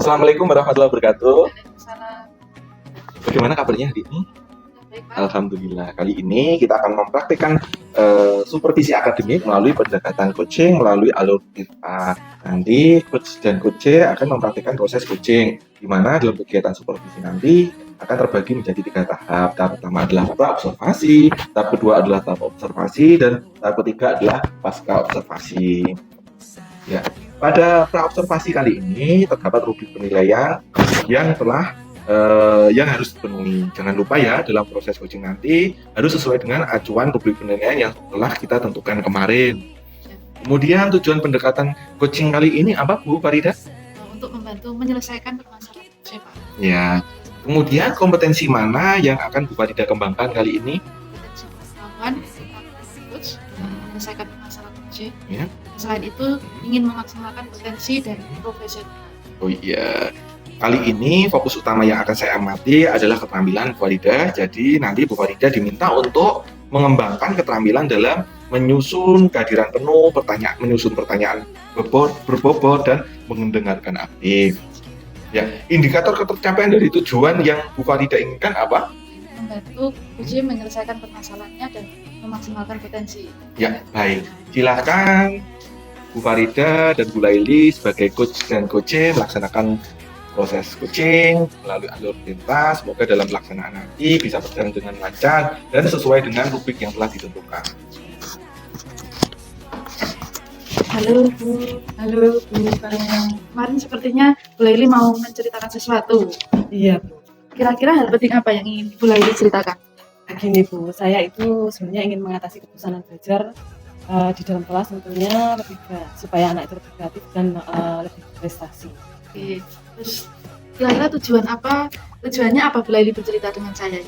Assalamualaikum warahmatullahi wabarakatuh. Waalaikumsalam. Bagaimana kabarnya hari ini? Baik, Pak. Alhamdulillah. Kali ini kita akan mempraktikkan supervisi akademik melalui pendekatan coaching melalui alur IPA. Nanti coach dan coach akan mempraktikkan proses coaching, di mana dalam kegiatan supervisi nanti akan terbagi menjadi 3 tahap. Tahap pertama adalah pra-observasi, tahap kedua adalah tahap observasi, dan tahap ketiga adalah pasca observasi. Ya, pada pra-observasi kali ini terdapat rubrik penilaian yang telah yang harus dipenuhi. Jangan lupa ya, dalam proses coaching nanti harus sesuai dengan acuan rubrik penilaian yang telah kita tentukan kemarin. Kemudian tujuan pendekatan coaching kali ini apa, Bu Farida? Untuk membantu menyelesaikan permasalahan Pak. Ya. Kemudian kompetensi mana yang akan Bu Farida kembangkan kali ini? Kompetensi pengetahuan tentang coach, menyelesaikan permasalahan coaching. Ya. Selain itu ingin memaksimalkan potensi dan profesi. Oh iya. Kali ini fokus utama yang akan saya amati adalah keterampilan Bu Farida. Jadi nanti Bu Farida diminta untuk mengembangkan keterampilan dalam menyusun kehadiran penuh, menyusun pertanyaan berbobot dan mendengarkan aktif. Ya, indikator ketercapaian dari tujuan yang Bu Farida inginkan apa? Membantu coach menyelesaikan permasalahannya dan memaksimalkan potensi. Ya, baik. Silakan Bu Farida dan Bu Laili sebagai coach dan coach melaksanakan proses coaching melalui alur lintas. Semoga dalam pelaksanaan nanti bisa berjalan dengan lancar dan sesuai dengan rubrik yang telah ditentukan. Halo Bu. Kemarin sepertinya Bu Laili mau menceritakan sesuatu. Iya Bu, Kira-kira hal penting apa yang ingin Bu Laili ceritakan? begini Bu, saya itu sebenarnya ingin mengatasi kebosanan belajar di dalam kelas tentunya supaya anak itu lebih kreatif dan lebih berprestasi. Oke, terus kira-kira tujuannya apa Bu Laili bercerita dengan saya?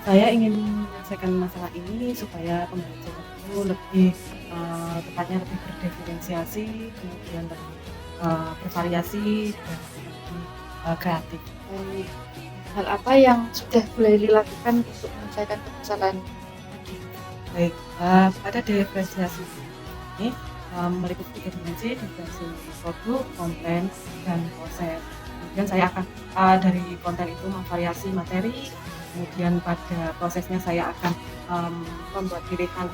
Saya ingin menyelesaikan masalah ini supaya pembelajaran itu lebih tepatnya lebih berdiferensiasi, kemudian lebih bervariasi dan lebih kreatif. Hal apa yang sudah Bu Laili lakukan untuk menyelesaikan permasalahan? Baik, pada diferensiasi ini meliputi 3 dimensi, diferensi produk, konten, dan proses. Kemudian saya akan dari konten itu memvariasi materi, kemudian pada prosesnya saya akan membuat pilihan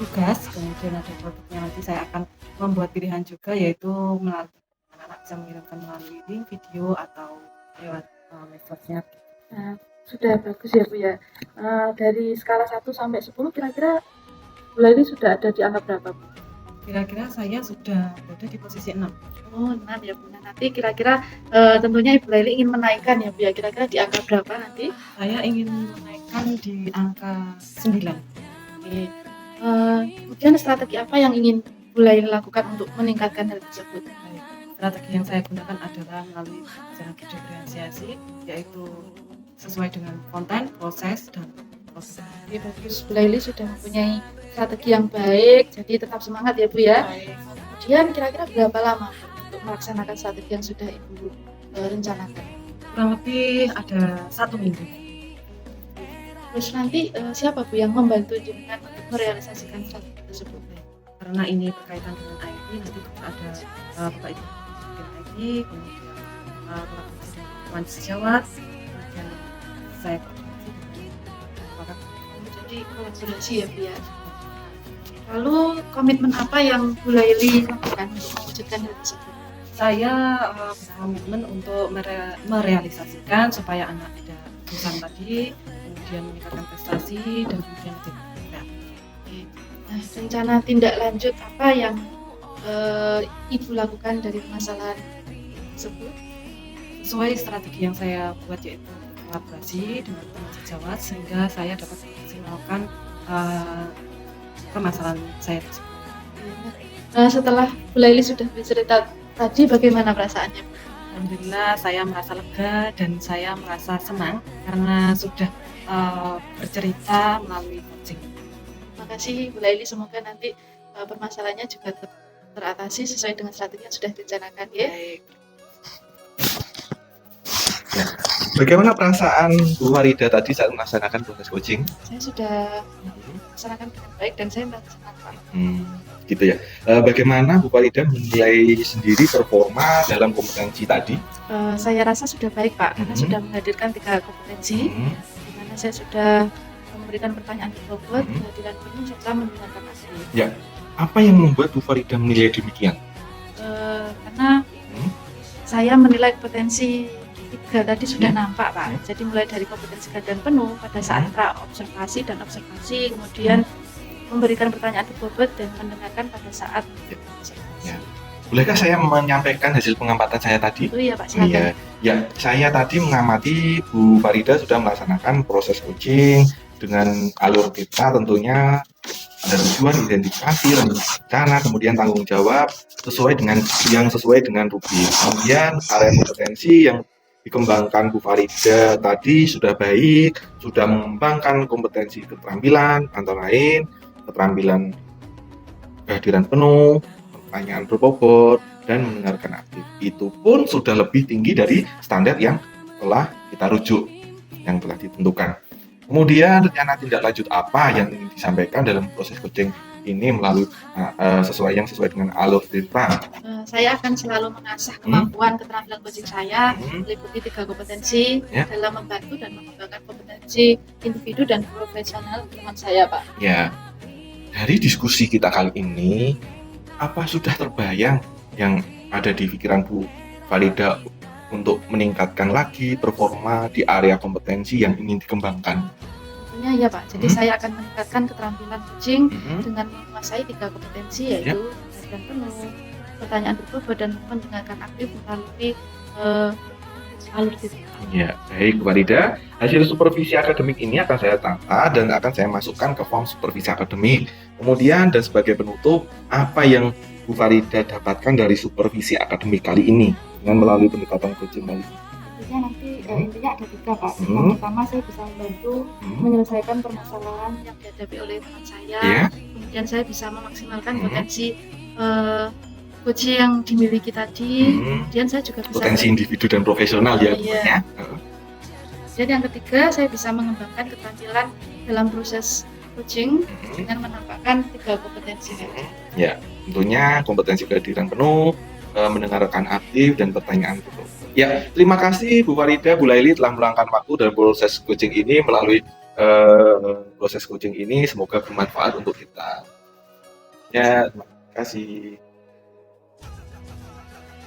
tugas, kemudian ada produknya nanti saya akan membuat pilihan juga, yaitu melalui anak-anak bisa mengirimkan melalui link, video, atau lewat metodenya. Nah, sudah bagus ya Bu ya. Dari skala 1 sampai 10 kira-kira Bu Laili sudah ada di angka berapa Bu? Kira-kira saya sudah berada di posisi 6. Oh 6 ya Bu. Nah, nanti kira-kira tentunya Ibu Laili ingin menaikkan ya Bu ya. Kira-kira di angka berapa nanti? Saya ingin menaikkan di angka 9. Oke. Kemudian strategi apa yang ingin Bu Laili lakukan untuk meningkatkan hal tersebut? Strategi yang saya gunakan adalah melalui jalan diferensiasi, yaitu sesuai dengan konten, proses, dan proses. Oke, bagus. Bu Laili sudah mempunyai strategi yang baik, jadi tetap semangat ya Bu ya. Kemudian kira-kira berapa lama untuk melaksanakan strategi yang sudah Ibu rencanakan? Kurang lebih ada 1 minggu. Terus nanti siapa Bu yang membantu jenengan untuk merealisasikan strategi tersebut? Karena ini berkaitan dengan IT, nanti ada Bapak Ibu IT, kemudian Bapak Ibu Dewan Sejawat, kemudian saya koordinasi dengan Bapak. Jadi kolaborasi ya Bu ya. Lalu komitmen apa yang Bu Laili lakukan untuk mewujudkan hal tersebut? Saya berkomitmen untuk merealisasikan supaya anak tidak bosan tadi, kemudian meningkatkan prestasi, dan kemudian menjadi kreatif. Nah, rencana tindak lanjut apa yang Ibu lakukan dari permasalahan tersebut? Sesuai strategi yang saya buat, yaitu kolaborasi dengan teman sejawat sehingga saya dapat memaksimalkan permasalahan saya tersebut. Nah, setelah Bu Laili sudah bercerita tadi, bagaimana perasaannya? Alhamdulillah saya merasa lega dan saya merasa senang karena sudah bercerita melalui coaching. Terima kasih Bu Laili, semoga nanti permasalahannya juga teratasi sesuai dengan strategi yang sudah direncanakan ya. Baik. Bagaimana perasaan Bu Farida tadi saat melaksanakan proses coaching? Saya sudah melaksanakan dengan baik dan saya merasa senang Pak. Gitu ya. Bagaimana Bu Farida menilai sendiri performa dalam kompetensi tadi? Saya rasa sudah baik Pak, karena Mhm. sudah menghadirkan 3 kompetensi, Mhm. di mana saya sudah memberikan pertanyaan berbobot, Mhm. kehadiran penuh, serta mendengarkan asli. Ya, apa yang membuat Bu Farida menilai demikian? Karena Hmm? saya menilai kompetensi 3 tadi sudah Ya. nampak Pak. Ya. Jadi mulai dari kompetensi kehadiran penuh pada saat pra-observasi dan observasi, kemudian memberikan pertanyaan berbobot dan mendengarkan pada saat Ya. observasi. Ya. Bolehkah saya menyampaikan hasil pengamatan saya tadi? Itu ya Pak, silakan. Iya, ya saya tadi mengamati Bu Farida sudah melaksanakan proses coaching dengan alur kita tentunya ada tujuan, identifikasi, rencana, kemudian tanggung jawab sesuai dengan rubrik. Kemudian area kompetensi yang dikembangkan Bu Farida tadi sudah baik, sudah mengembangkan kompetensi keterampilan antara lain keterampilan kehadiran penuh, pertanyaan berbobot, dan mendengarkan aktif. Itu pun sudah lebih tinggi dari standar yang telah kita rujuk, yang telah ditentukan. Kemudian rencana tindak lanjut apa yang ingin disampaikan dalam proses coaching ini melalui sesuai dengan alur cerita. Saya akan selalu mengasah kemampuan keterampilan coaching saya, meliputi 3 kompetensi dalam membantu dan mengembangkan kompetensi individu dan profesional teman saya Pak. Ya, dari diskusi kita kali ini, apa sudah terbayang yang ada di pikiran Bu Farida untuk meningkatkan lagi performa di area kompetensi yang ingin dikembangkan? Tentunya ya Pak, jadi saya akan meningkatkan keterampilan coaching dengan menguasai 3 kompetensi yaitu kehadiran penuh, pertanyaan berbobot, dan mendengarkan aktif melalui alur cerita. Ya, baik Bu Farida. Hasil supervisi akademik ini akan saya tata dan akan saya masukkan ke form supervisi akademik. Kemudian dan sebagai penutup, apa yang Bu Farida dapatkan dari supervisi akademik kali ini dengan melalui pendekatan coaching kali ini? Tentunya nanti intinya ada 3 Pak. Yang pertama saya bisa membantu menyelesaikan permasalahan yang dihadapi oleh teman saya. Kemudian saya bisa memaksimalkan potensi coaching yang dimiliki tadi. Kemudian saya juga bisa potensi individu dan profesional ya. Dan yang ketiga, saya bisa mengembangkan keterampilan dalam proses coaching dengan menampakkan 3 kompetensi. Ya, tentunya kompetensi kehadiran penuh, mendengarkan aktif, dan pertanyaan berbobot. Ya, terima kasih Bu Farida, Bu Laili telah meluangkan waktu dalam proses coaching ini. Melalui proses coaching ini semoga bermanfaat untuk kita. Ya, terima kasih.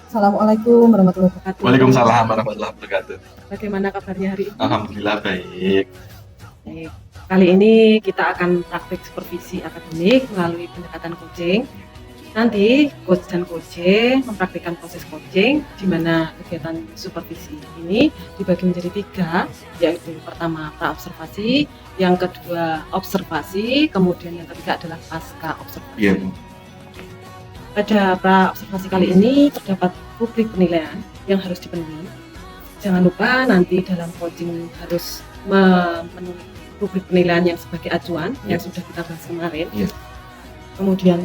Assalamualaikum warahmatullahi wabarakatuh. Waalaikumsalam warahmatullahi wabarakatuh. Bagaimana kabarnya hari ini? Alhamdulillah baik. Baik. Kali ini kita akan praktik supervisi akademik melalui pendekatan coaching. Nanti coach dan coaching mempraktikkan proses coaching, di mana kegiatan supervisi ini dibagi menjadi 3, yaitu pertama pra-observasi, yang kedua observasi, kemudian yang ketiga adalah pasca observasi. Iya. Pada pra-observasi kali ini terdapat rubrik penilaian yang harus dipenuhi. Jangan lupa nanti dalam coaching harus memenuhi rubrik penilaian yang sebagai acuan yang sudah kita bahas kemarin. Kemudian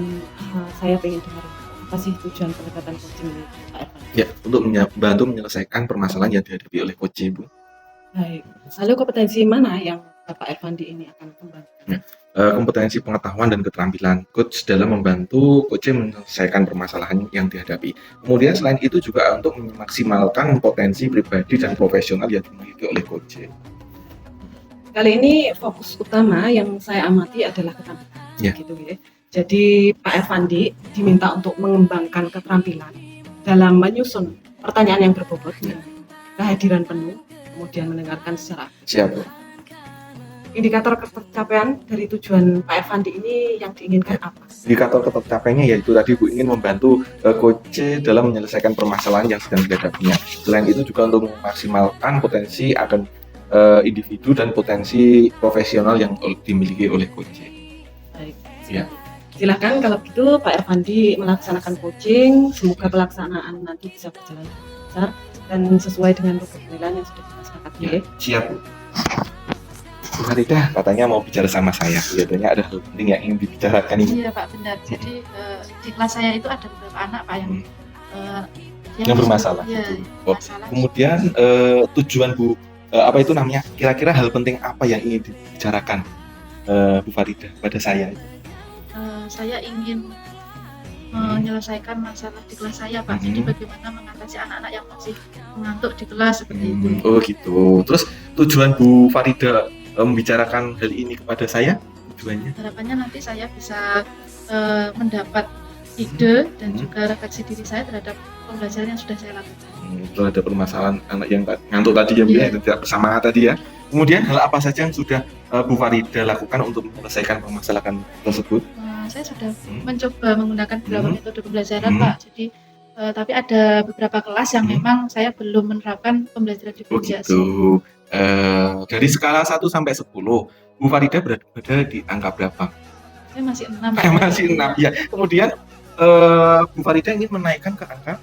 saya ingin dengar apa sih tujuan pendekatan coaching ini, Pak Ervan? Ya, untuk membantu menyelesaikan permasalahan yang dihadapi oleh coach Bu. Baik. Lalu kompetensi mana yang Bapak Ervandi ini akan kembangkan? Kompetensi pengetahuan dan keterampilan coach dalam membantu coach menyelesaikan permasalahan yang dihadapi. Kemudian selain itu juga untuk memaksimalkan potensi pribadi dan profesional yang dimiliki oleh coach. Kali ini fokus utama yang saya amati adalah keterampilan. Gitu ya. Jadi Pak Ervandi diminta untuk mengembangkan keterampilan dalam menyusun pertanyaan yang berbobot, kehadiran penuh, kemudian mendengarkan secara aktif. Siap. Indikator ketercapaian dari tujuan Pak Ervandi ini yang diinginkan apa? Indikator ketercapaiannya yaitu tadi Bu ingin membantu coach dalam menyelesaikan permasalahan yang sedang dihadapinya. Selain itu juga untuk memaksimalkan potensi akan individu dan potensi profesional yang dimiliki oleh coach. Baik. Ya. Silakan kalau gitu Pak Ervandi melaksanakan coaching. Semoga pelaksanaan nanti bisa berjalan lancar dan sesuai dengan rubrik penilaian yang sudah kita sepakati. Ya, siap Bu. Bu Farida katanya mau bicara sama saya. Kelihatannya ada hal penting yang ingin dibicarakan ini. Iya Pak, benar. Jadi di kelas saya itu ada beberapa anak Pak yang bermasalah. Ya, masalah. Kemudian tujuan Bu apa itu namanya? Kira-kira hal penting apa yang ingin dibicarakan Bu Farida pada saya? Saya ingin menyelesaikan masalah di kelas saya, Pak. Jadi bagaimana mengatasi anak-anak yang masih mengantuk di kelas seperti itu. Oh gitu. Terus tujuan Bu Farida membicarakan hal ini kepada saya, tujuannya? Harapannya nanti saya bisa mendapat ide dan juga refleksi diri saya terhadap pembelajaran yang sudah saya lakukan. Terhadap permasalahan anak yang ngantuk tadi ya, Bu, Iya. yang tidak bersemangat tadi ya. Kemudian hal apa saja yang sudah Bu Farida lakukan untuk menyelesaikan permasalahan tersebut? Saya sudah mencoba menggunakan beberapa metode pembelajaran, Pak. Jadi tapi ada beberapa kelas yang memang saya belum menerapkan pembelajaran diferensiasi. Gitu. Dari skala 1 sampai 10, Bu Farida berada di angka berapa? Saya masih 6, Pak. Masih 6 ya. Kemudian Bu Farida ingin menaikkan ke angka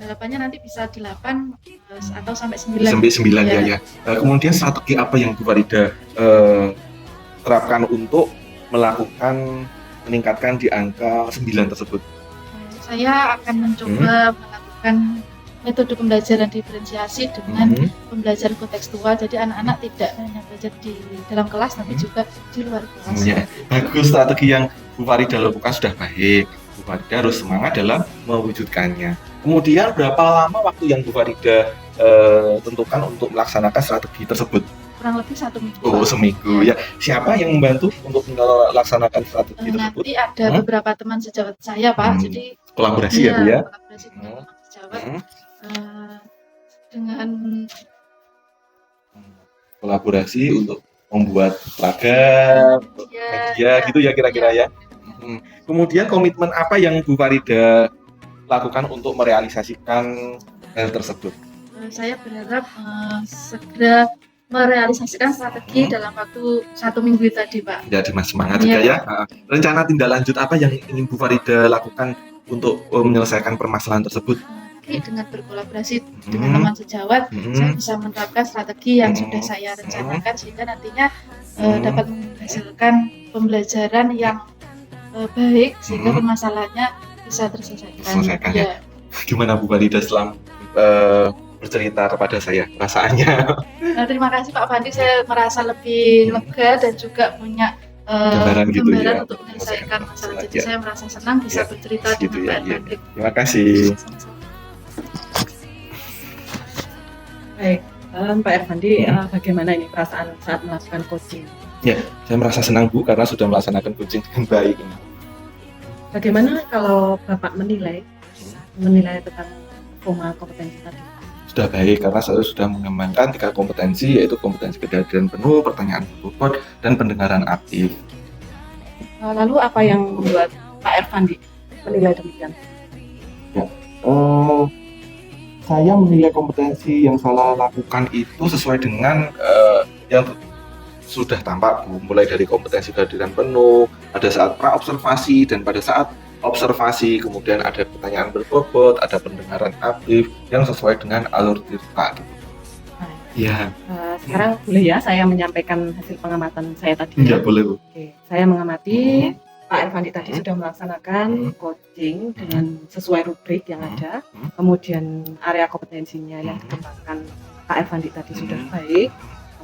harapannya nanti bisa 8 atau sampai 9. sampai 9 ya. Kemudian strategi apa yang Bu Farida terapkan untuk meningkatkan di angka 9 tersebut? Saya akan mencoba melakukan metode pembelajaran diferensiasi dengan pembelajaran kontekstual. Jadi anak-anak tidak hanya belajar di dalam kelas tapi juga di luar kelas. Ya, bagus, strategi yang Bu Farida lakukan sudah baik. Bu Farida harus semangat dalam mewujudkannya. Kemudian berapa lama waktu yang Bu Farida tentukan untuk melaksanakan strategi tersebut? Kurang lebih 1 minggu. Oh, seminggu ya. Siapa yang membantu untuk melaksanakan strategi tersebut? Nanti ada beberapa teman sejawat saya, Pak. Jadi kolaborasi ya, Bu ya. Kolaborasi dengan teman sejawat dengan kolaborasi untuk membuat seragam, media gitu ya kira-kira ya. Kemudian komitmen apa yang Bu Farida lakukan untuk merealisasikan hal tersebut? Saya berharap segera merealisasikan strategi dalam waktu 1 minggu tadi, Pak. Jadi masih semangat juga ya. Rencana tindak lanjut apa yang ingin Bu Farida lakukan untuk menyelesaikan permasalahan tersebut? Dengan berkolaborasi dengan teman sejawat, saya bisa menerapkan strategi yang sudah saya rencanakan sehingga nantinya dapat menghasilkan pembelajaran yang baik sehingga permasalahannya bisa terselesaikan. Ya. Gimana Bu Farida setelah bercerita kepada saya perasaannya? Terima kasih Pak Fandi, saya merasa lebih lega dan juga punya gambaran untuk menyelesaikan masalah. Jadi saya merasa senang bisa bercerita dengan Pak Fandi. Terima kasih. Baik, Pak Ervandi, bagaimana ini perasaan saat melakukan coaching? Ya, saya merasa senang Bu karena sudah melaksanakan coaching dengan baik. Bagaimana kalau Bapak menilai tentang kompetensi tadi? Sudah baik karena saya sudah mengembangkan 3 kompetensi, yaitu kompetensi kehadiran penuh, pertanyaan berbobot, dan pendengaran aktif. Lalu apa yang membuat Pak Ervandi menilai demikian? Ya, saya menilai kompetensi yang saya lakukan itu sesuai dengan yang sudah tampak Bu, mulai dari kompetensi kehadiran penuh, pada saat pra-observasi dan pada saat observasi, kemudian ada pertanyaan berbobot, ada pendengaran aktif yang sesuai dengan alur cerita. Ya. Sekarang boleh ya saya menyampaikan hasil pengamatan saya tadi? Ya, boleh Bu. Oke, saya mengamati Pak Ervandi tadi sudah melaksanakan coaching dengan sesuai rubrik yang ada, kemudian area kompetensinya yang dikembangkan Pak Ervandi tadi sudah baik,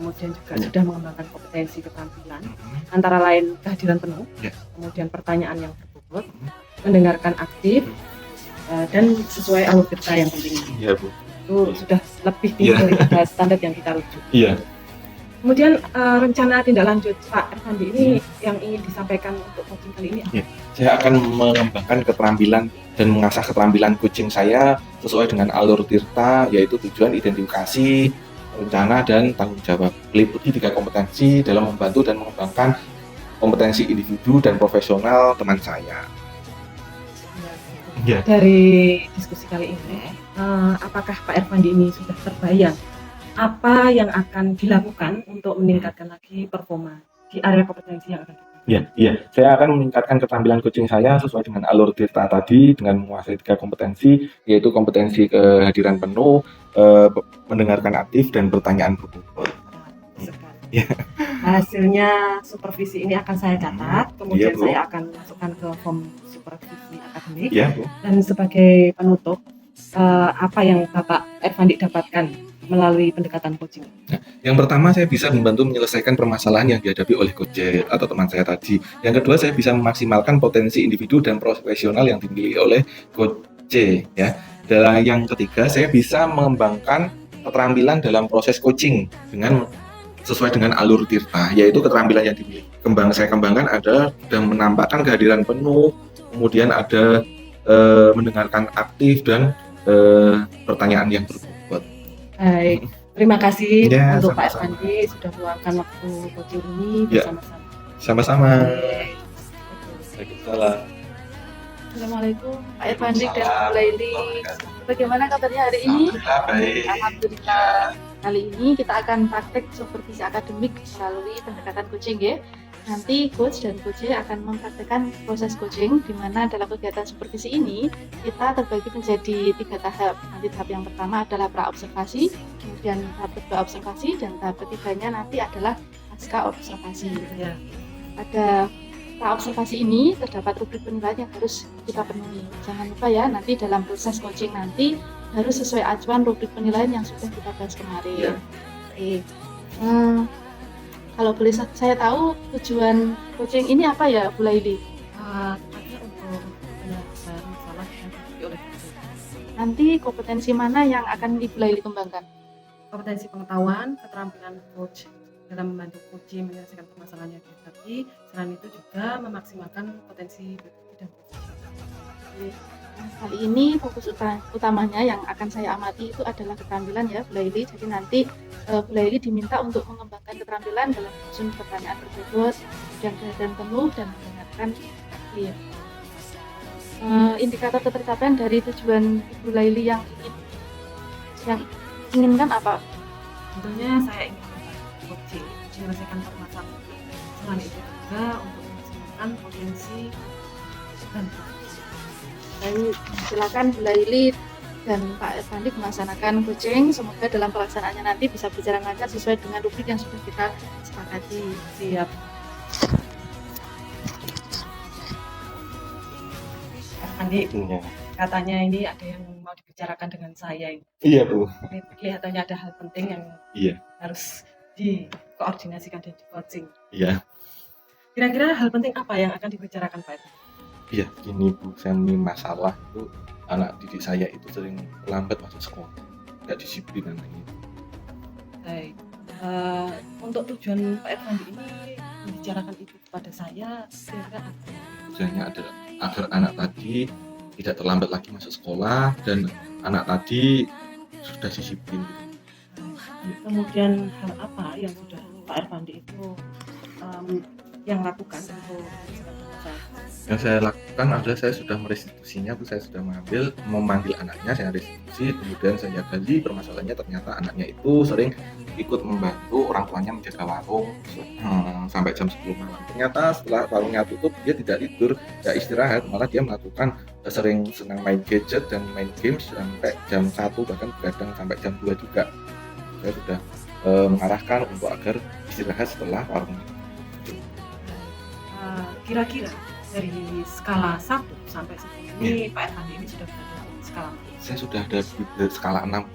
kemudian juga sudah mengembangkan kompetensi keterampilan, antara lain kehadiran penuh, kemudian pertanyaan yang berbobot, mendengarkan aktif, dan sesuai alur cerita yang penting. Iya Bu. Itu sudah lebih tinggi daripada standar yang kita rujuk. Iya. Kemudian rencana tindak lanjut Pak Ervandi ini yang ingin disampaikan untuk coaching kali ini? Ya, saya akan mengembangkan keterampilan dan mengasah keterampilan coaching saya sesuai dengan alur tirta, yaitu tujuan, identifikasi, rencana, dan tanggung jawab. Meliputi 3 kompetensi dalam membantu dan mengembangkan kompetensi individu dan profesional teman saya. Ya. Dari diskusi kali ini, apakah Pak Ervandi ini sudah terbayang apa yang akan dilakukan untuk meningkatkan lagi performa di area kompetensi yang akan dilakukan? Iya. Saya akan meningkatkan keterampilan coaching saya sesuai dengan alur tirta tadi dengan menguasai 3 kompetensi, yaitu kompetensi kehadiran penuh, mendengarkan aktif, dan pertanyaan berbobot. Ya. Hasilnya supervisi ini akan saya catat, kemudian saya akan masukkan ke form supervisi akademik. Ya, Bu. Dan sebagai penutup, apa yang Bapak Ervandi dapatkan melalui pendekatan coaching? Yang pertama, saya bisa membantu menyelesaikan permasalahan yang dihadapi oleh coach atau teman saya tadi. Yang kedua, saya bisa memaksimalkan potensi individu dan profesional yang dimiliki oleh coach ya. Dan yang ketiga, saya bisa mengembangkan keterampilan dalam proses coaching dengan sesuai dengan alur Tirta, yaitu keterampilan yang dimiliki. Saya kembangkan ada dan menampakkan kehadiran penuh, kemudian ada mendengarkan aktif dan pertanyaan yang berbobot. Baik, terima kasih Ya, untuk Pak sama-sama. Irfandi sudah meluangkan waktu coaching ini Ya. bersama-sama. Sama-sama. Baik. Waalaikumsalam. Assalamualaikum Pak Irfandi dan Bu Laili. Bagaimana kabarnya hari ini? Alhamdulillah baik. Alhamdulillah. Kali ini kita akan praktek supervisi akademik melalui pendekatan coaching ya. Nanti coach dan coach akan mempraktekkan proses coaching di mana dalam kegiatan supervisi ini kita terbagi menjadi 3 tahap. Nanti tahap yang pertama adalah pra-observasi, kemudian tahap kedua observasi, dan tahap ketiganya nanti adalah pasca observasi. Ya. Pada pra-observasi ini terdapat rubrik penilaian yang harus kita penuhi. Jangan lupa ya, nanti dalam proses coaching nanti harus sesuai acuan rubrik penilaian yang sudah kita bahas kemarin. Ya. Oke. Kalau boleh saya tahu tujuan coaching ini apa ya, Bu Laili? Tepatnya untuk penyelesaian masalah yang dihadapi oleh coaching. Nanti kompetensi mana yang akan Ibu Laili kembangkan? Kompetensi pengetahuan, keterampilan coach dalam membantu coaching menyelesaikan permasalahan yang dihadapi. Selain itu juga memaksimalkan potensi berpikir dan profesional. Kali ini fokus utamanya yang akan saya amati itu adalah keterampilan ya, Bu Laili. Jadi nanti Bu Laili diminta untuk mengembangkan keterampilan dalam menyusun pertanyaan berbobot, dan kehadiran penuh, dan mendengarkan aktif. Indikator ketercapaian dari tujuan Ibu Laili yang inginkan apa? Tentunya saya ingin membantu coaching menyelesaikan permasalahan. Selain itu juga untuk memaksimalkan potensi dan Baik, silakan Bu Laili dan Pak Irfandi melaksanakan coaching. Semoga dalam pelaksanaannya nanti bisa berjalan lancar sesuai dengan rubrik yang sudah kita sepakati. siap. Andi, Iya. katanya ini ada yang mau dibicarakan dengan saya. Iya, Bu. Kelihatannya ada hal penting yang Iya. harus dikoordinasikan dan di coaching. Iya. Kira-kira hal penting apa yang akan dibicarakan Pak Irfandi? Iya, gini Bu, saya punya masalah itu anak didik saya itu sering lambat masuk sekolah, nggak disiplin anaknya. Baik. Untuk tujuan Pak Irfandi ini membicarakan itu kepada saya, kira-kira apa? Tujuannya adalah agar anak tadi tidak terlambat lagi masuk sekolah dan anak tadi sudah disiplin. Kemudian hal apa yang sudah Pak Irfandi itu yang lakukan untuk Yang saya lakukan adalah saya sudah merestitusinya, Bu. Saya sudah memanggil anaknya, saya restitusi, kemudian saya gali permasalahannya. Ternyata anaknya itu sering ikut membantu orang tuanya menjaga warung sampai jam 10 malam. Ternyata setelah warungnya tutup, dia tidak tidur, tidak istirahat, malah dia melakukan sering senang main gadget dan main games sampai jam 1, bahkan kadang sampai jam 2 juga. Saya sudah mengarahkan untuk agar istirahat setelah warungnya. Kira-kira dari skala 1 sampai 10 ini Pak Irfandi ini sudah berada di skala mana? Saya sudah ada di skala 6.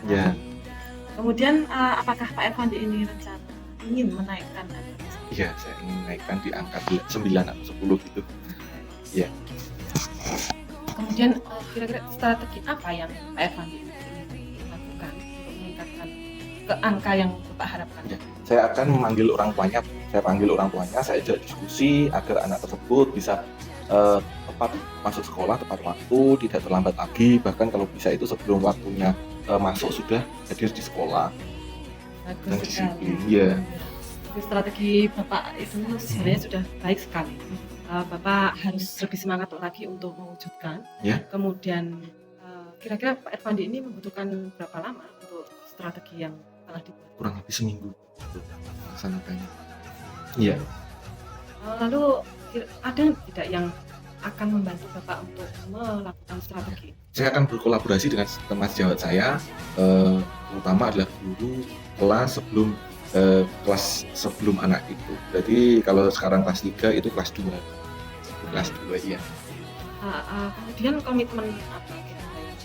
Ya. Kemudian apakah Pak Irfandi ini rencana ingin menaikkan angka? Iya, saya ingin menaikkan di angka 9 atau 10 gitu. Iya. Kemudian kira-kira strategi apa yang Pak Irfandi ingin lakukan untuk meningkatkan ke angka yang Bapak harapkan? Ya, saya akan memanggil orang tuanya. Saya ajak diskusi agar anak tersebut bisa tepat masuk sekolah tepat waktu, tidak terlambat lagi, bahkan kalau bisa itu sebelum waktunya masuk sudah hadir di sekolah. Bagus Dan sekali. disiplin, iya. Jadi strategi Bapak itu sebenarnya sudah baik sekali. Bapak harus lebih semangat lagi untuk mewujudkan. Ya. Kemudian kira-kira Pak Irfandi ini membutuhkan berapa lama untuk strategi yang telah dibuat? Kurang lebih seminggu untuk melaksanakannya. Iya. Lalu ada tidak yang akan membantu Bapak untuk melakukan strategi? Saya akan berkolaborasi dengan teman sejawat saya, terutama adalah guru kelas sebelum anak itu. Jadi kalau sekarang kelas 3 itu kelas 2. Kelas 2 iya. Kemudian komitmen apa kira-kira yang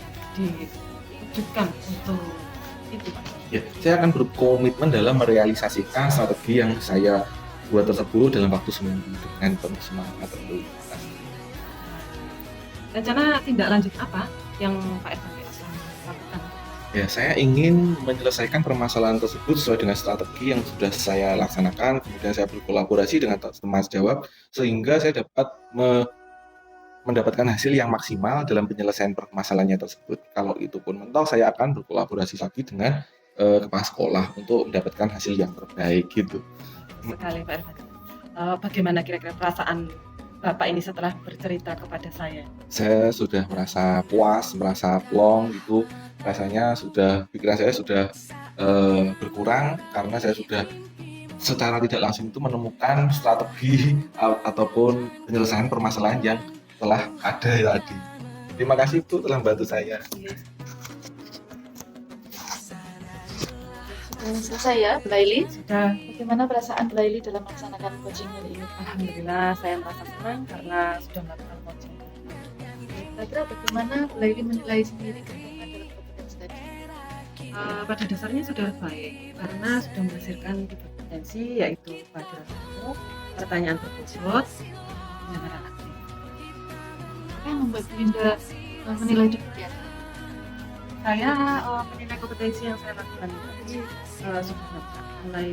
diwujudkan untuk Itu Pak. Ya, saya akan berkomitmen dalam merealisasikan strategi yang saya buat tersebut dalam waktu seminggu dengan penuh semangat tentu. Rencana tindak lanjut apa yang Pak RT akan lakukan? Ya, saya ingin menyelesaikan permasalahan tersebut sesuai dengan strategi yang sudah saya laksanakan, kemudian saya berkolaborasi dengan teman sejawat, sehingga saya dapat mendapatkan hasil yang maksimal dalam penyelesaian permasalahannya tersebut. Kalau itu pun mentok, saya akan berkolaborasi lagi dengan kepala sekolah untuk mendapatkan hasil yang terbaik gitu. Sekali Pak RT. Bagaimana kira-kira perasaan Bapak ini setelah bercerita kepada saya? Saya sudah merasa puas, merasa plong gitu. Rasanya pikiran saya sudah berkurang karena saya sudah secara tidak langsung itu menemukan strategi ataupun penyelesaian permasalahan yang telah ada tadi. Terima kasih Bu telah membantu saya. Sudah selesai ya, Bu Laili? Sudah. Bagaimana perasaan Bu Laili dalam melaksanakan coaching hari ini? Alhamdulillah saya merasa senang karena sudah melakukan coaching. Kira-kira bagaimana Bu Laili menilai sendiri kemampuan dalam kompetensi tadi? Pada dasarnya sudah baik karena sudah menghasilkan 3 kompetensi yaitu kehadiran tamu, pertanyaan berbobot, pendengaran aktif. Apa yang membuat Bu Linda menilai demikian? Saya menilai kompetensi yang saya lakukan tadi sudah dapat mulai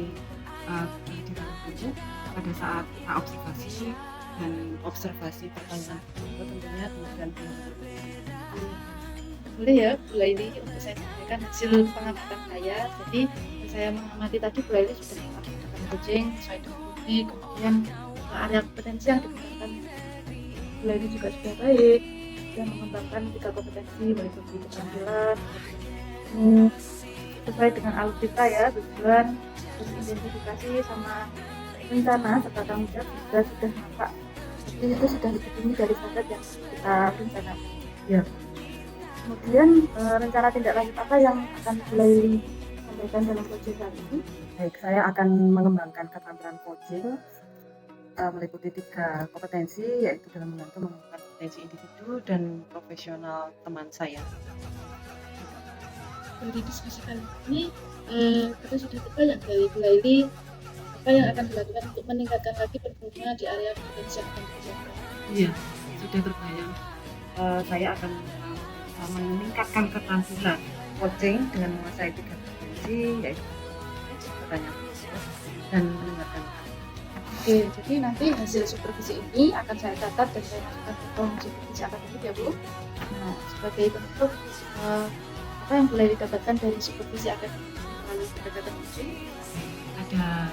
kehadiran tamu pada saat observasi dan observasi pertanyaan tersebut tentunya kemudian Boleh ya Bu Laili untuk saya sampaikan hasil pengamatan saya. Jadi saya mengamati tadi Bu Laili sudah melakukan coaching sesuai dengan bukti, kemudian area kompetensi yang digunakan Bu Laili juga sudah baik dan mengembangkan 3 kompetensi baik dari keterampilan, sesuai dengan alutsista ya, tujuan, terus identifikasi sama rencana serta tanggung jawab juga sudah nampak. Jadi itu sudah lebih tinggi dari standar yang kita rencanakan. ya. Kemudian rencana tindak lanjut apa yang akan Bu Laili sampaikan dalam coaching kali ini? Baik, saya akan mengembangkan keterampilan coaching meliputi 3 kompetensi yaitu dalam membantu mengembangkan kompetensi individu dan profesional teman saya. Dari diskusi kali ini kita sudah terbayang dari Bu Laili apa yang akan dilakukan untuk meningkatkan lagi performa di area kompetensi yang akan dikerjakan. Iya, sudah terbayang. Saya akan meningkatkan keterampilan coaching dengan menguasai 3 kompetensi yaitu pertanyaan dan mendengarkan. Oke, jadi nanti hasil supervisi ini akan saya catat dan saya masukkan ke form supervisi akademik ya Bu. Nah, sebagai bentuk apa yang Bu Laili dapatkan dari supervisi akademik melalui pendekatan coaching? Ada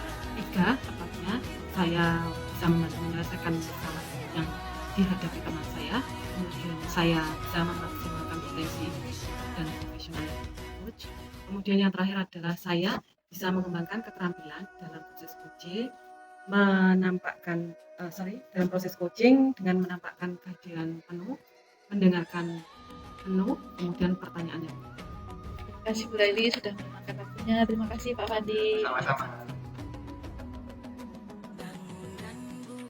3 tepatnya. Saya bisa membantu menyelesaikan masalah yang dihadapi teman saya. Kemudian saya bisa memaksimalkan potensi dan profesional coach. Kemudian yang terakhir adalah saya bisa mengembangkan keterampilan dalam proses coaching, dalam proses coaching dengan menampakkan kehadiran penuh, mendengarkan penuh, kemudian pertanyaannya. Terima kasih Bu Laili sudah meluangkan waktunya. Terima kasih Pak Fandi. Sama-sama.